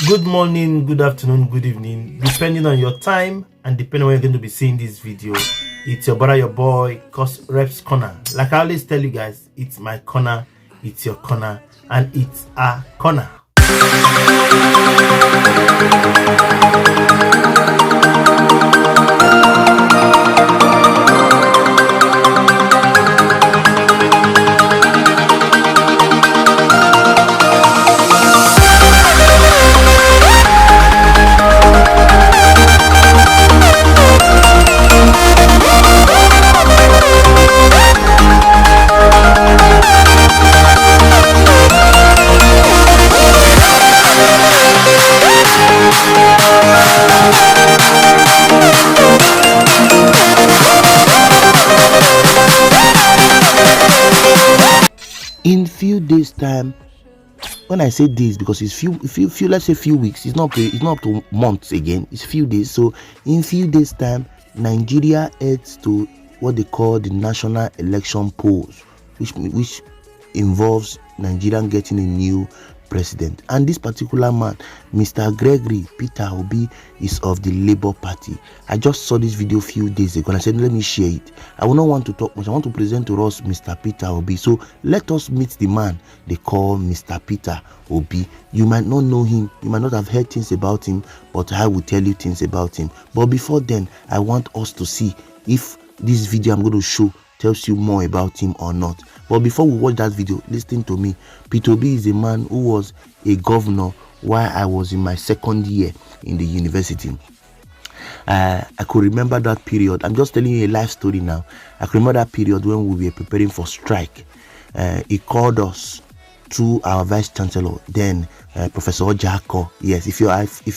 Good morning, good afternoon, good evening, depending on your time and depending on when you're going to be seeing this video. It's your brother, your boy, courserepscorner. Like I always tell you guys, it's my corner, it's your corner, and it's a corner. In few days time, when I say days, because it's few let's say few weeks, it's not up to months again, it's few days. So in few days time, Nigeria heads to what they call the national election polls, which involves Nigerian getting a new president. And this particular man, Mr. Gregory Obi, is of the Labour Party. I just saw this video a few days ago and I said, let me share it. I will not want to talk much. I want to present to us Mr. Obi. So let us meet the man they call Mr. Obi. You might not know him, you might not have heard things about him, but I will tell you things about him. But before then, I want us to see if this video I'm going to show tells you more about him or not. But before we watch that video, listen to me. Obi is a man who was a governor while I was in my second year in the university. I could remember that period. I'm just telling you a life story now. I could remember that period when we were preparing for strike. He called us to our vice chancellor, then Professor Jako. Yes, if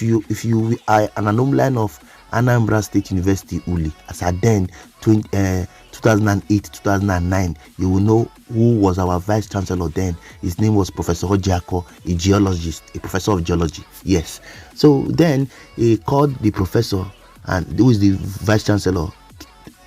you are an alumni of Anambra State University Uli, as at then 2008-2009, you will know who was our vice chancellor then. His name was Professor Jako, a geologist, a professor of geology. Yes. So then he called the professor, and who is the vice chancellor.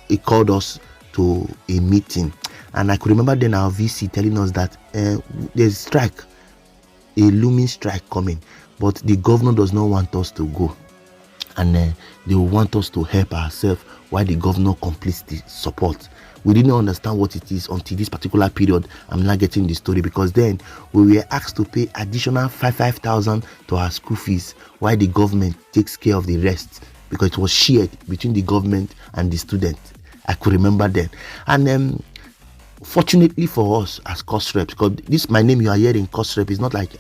He called us to a meeting, and I could remember then our VC telling us that there's strike, a looming strike coming, but the governor does not want us to go, and they want us to help ourselves while the governor completes the support. We didn't understand what it is until this particular period. I'm not getting the story, because then we were asked to pay additional 5,000 to our school fees while the government takes care of the rest, because it was shared between the government and the student. I could remember then. And fortunately for us as course reps, because this my name you are hearing, course rep, is not like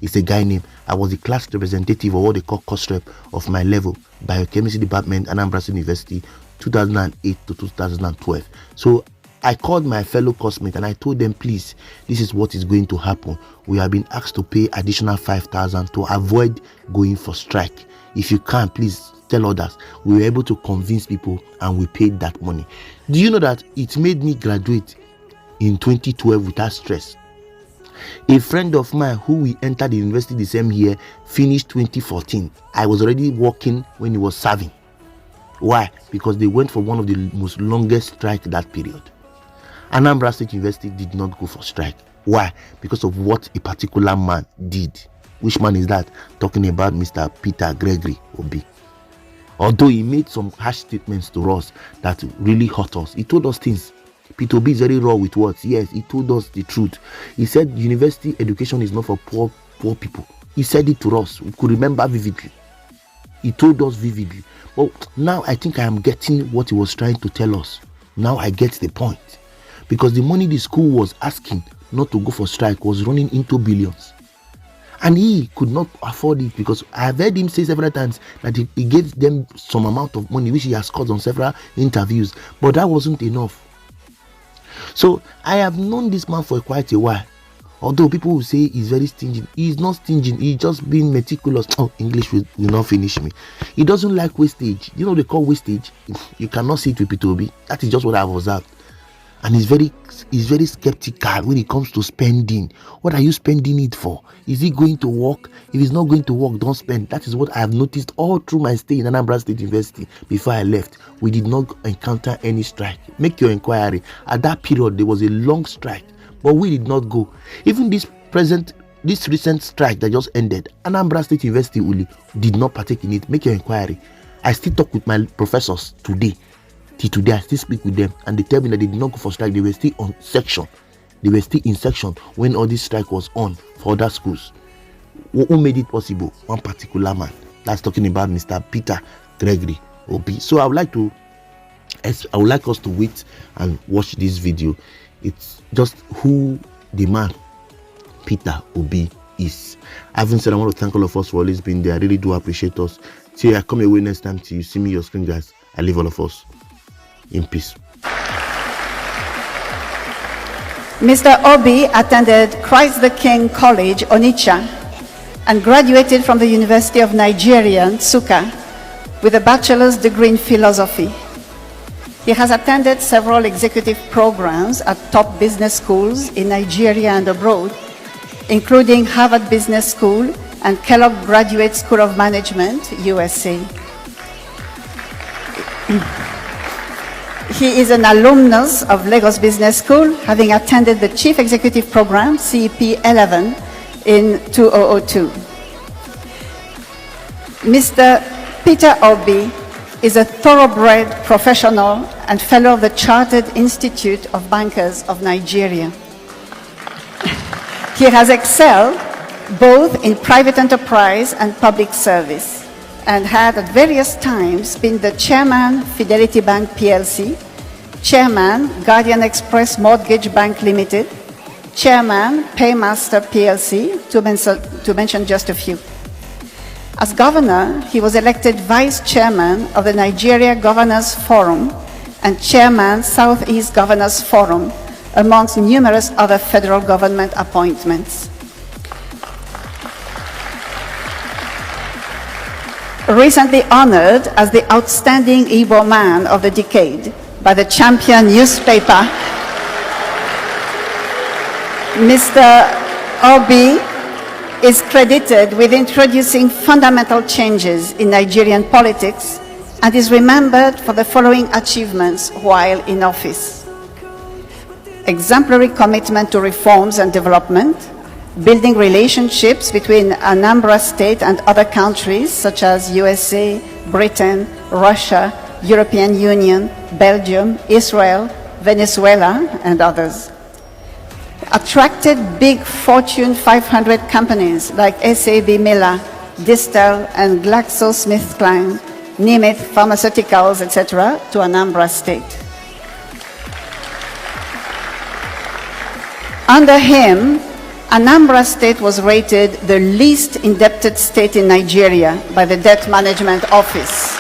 it's a guy name. I was the class representative, or what they call course rep, of my level, biochemistry department, Anambra State University, 2008 to 2012. So I called my fellow coursemates and I told them, please, this is what is going to happen. We have been asked to pay additional 5,000 to avoid going for strike. If you can, please tell others. We were able to convince people and we paid that money. Do you know that it made me graduate in 2012 without stress? A friend of mine who we entered the university the same year finished 2014. I was already working when he was serving. Why? Because they went for one of the most longest strike that period. Anambra State University did not go for strike. Why? Because of what a particular man did. Which man is that? Talking about Mr. Gregory Obi. Although he made some harsh statements to us that really hurt us. He told us things. Obi is very raw with words. Yes, he told us the truth. He said university education is not for poor people. He said it to us. We could remember vividly. He told us vividly. But now I think I am getting what he was trying to tell us. Now I get the point. Because the money the school was asking not to go for strike was running into billions. And he could not afford it, because I have heard him say several times that he gave them some amount of money which he has cut on several interviews. But that wasn't enough. So I have known this man for quite a while. Although people will say he's very stingy, he's not stingy. He's just being meticulous. Oh, English will not finish me. He doesn't like wastage. You know they call wastage. You cannot see it with Obi. That is just what I've observed. And he's very skeptical when it comes to spending. What are you spending it for? Is it going to work? If it's not going to work, don't spend. That is what I have noticed all through my stay in Anambra State University. Before I left, we did not encounter any strike. Make your inquiry. At that period, there was a long strike, but we did not go. Even this present this recent strike that just ended, Anambra State University Uli did not partake in it. Make your inquiry. I still talk with my professors today. Till today, I still speak with them, and they tell me that they did not go for strike. They were still on section. They were still in section when all this strike was on for other schools. Who made it possible? One particular man. That's talking about Mr. Peter Gregory Obi. So I would like us to wait and watch this video. It's just who the man Peter Obi is. Having said, I want to thank all of us for always being there. I really do appreciate us. Till I come away next time, till you see me your screen, guys, I leave all of us in peace. Mr. Obi attended Christ the King College, Onitsha, and graduated from the University of Nigeria, Nsukka, with a bachelor's degree in philosophy. He has attended several executive programs at top business schools in Nigeria and abroad, including Harvard Business School and Kellogg Graduate School of Management, USA. He is an alumnus of Lagos Business School, having attended the Chief Executive Program, CEP 11, in 2002. Mr. Peter Obi is a thoroughbred professional and fellow of the Chartered Institute of Bankers of Nigeria. He has excelled both in private enterprise and public service, and had at various times been the chairman, Fidelity Bank PLC, chairman, Guardian Express Mortgage Bank Limited, chairman, Paymaster PLC, to mention just a few. As governor, he was elected vice chairman of the Nigeria Governors Forum and chairman, Southeast Governors Forum, amongst numerous other federal government appointments. Recently honored as the Outstanding Igbo Man of the Decade by the Champion newspaper, Mr. Obi is credited with introducing fundamental changes in Nigerian politics and is remembered for the following achievements while in office: exemplary commitment to reforms and development, building relationships between Anambra State and other countries such as USA, Britain, Russia, European Union, Belgium, Israel, Venezuela, and others. Attracted big Fortune 500 companies like SAB Miller, Distel, and GlaxoSmithKline, Nemeth Pharmaceuticals, etc., to Anambra State. Under him, Anambra State was rated the least indebted state in Nigeria by the Debt Management Office.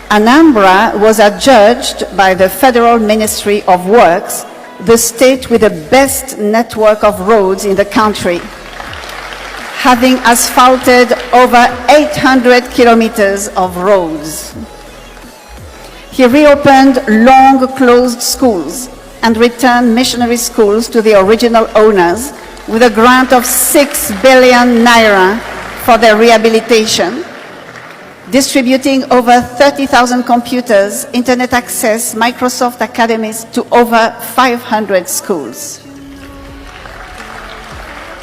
Anambra was adjudged by the Federal Ministry of Works the state with the best network of roads in the country, having asphalted over 800 kilometers of roads. He reopened long-closed schools and returned missionary schools to the original owners with a grant of 6 billion naira for their rehabilitation, distributing over 30,000 computers, internet access, Microsoft academies to over 500 schools.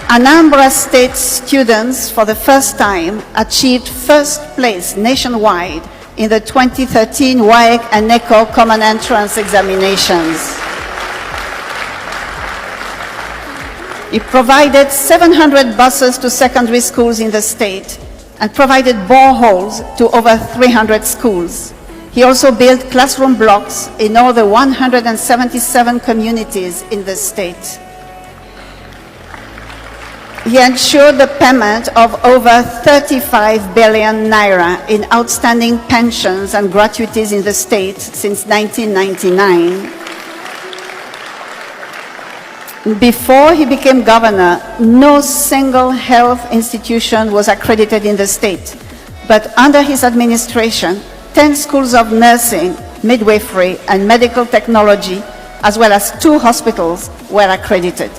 Anambra State students, for the first time, achieved first place nationwide in the 2013 WAEC and NECO Common Entrance Examinations. He provided 700 buses to secondary schools in the state and provided boreholes to over 300 schools. He also built classroom blocks in all the 177 communities in the state. He ensured the payment of over 35 billion naira in outstanding pensions and gratuities in the state since 1999. Before he became governor, no single health institution was accredited in the state. But under his administration, 10 schools of nursing, midwifery, and medical technology, as well as 2 hospitals, were accredited.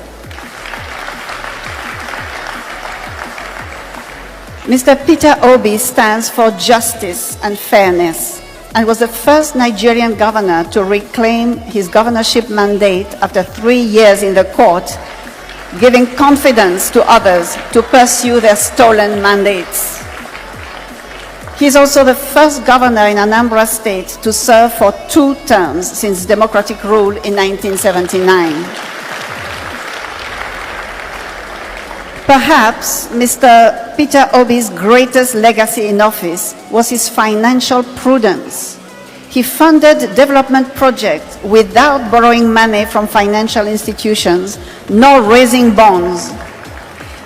Mr. Peter Obi stands for justice and fairness. and was the first Nigerian governor to reclaim his governorship mandate after 3 years in the court, giving confidence to others to pursue their stolen mandates. He is also the first governor in Anambra State to serve for 2 terms since democratic rule in 1979. Perhaps Mr. Peter Obi's greatest legacy in office was his financial prudence. He funded development projects without borrowing money from financial institutions, nor raising bonds.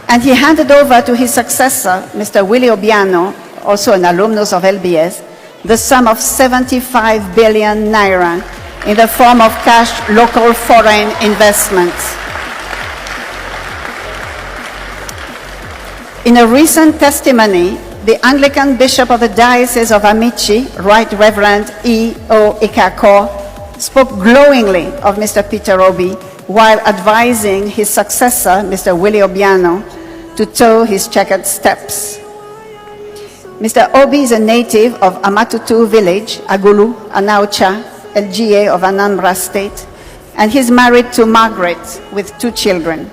And he handed over to his successor, Mr. Willie Obiano, also an alumnus of LBS, the sum of 75 billion naira in the form of cash local foreign investments. In a recent testimony, the Anglican Bishop of the Diocese of Amici, Right Reverend E.O. Ikako, spoke glowingly of Mr. Peter Obi while advising his successor, Mr. Willie Obiano, to toe his checkered steps. Mr. Obi is a native of Amatutu village, Agulu, Anaucha, LGA of Anambra State, and he's married to Margaret with 2 children.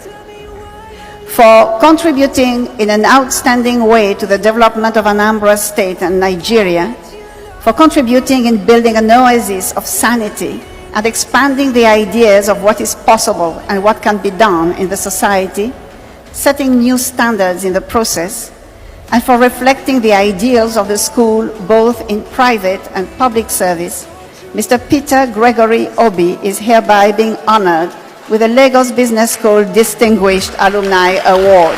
For contributing in an outstanding way to the development of Anambra State and Nigeria, for contributing in building an oasis of sanity and expanding the ideas of what is possible and what can be done in the society, setting new standards in the process, and for reflecting the ideals of the school both in private and public service, Mr. Peter Gregory Obi is hereby being honored with the Lagos Business School Distinguished Alumni Award.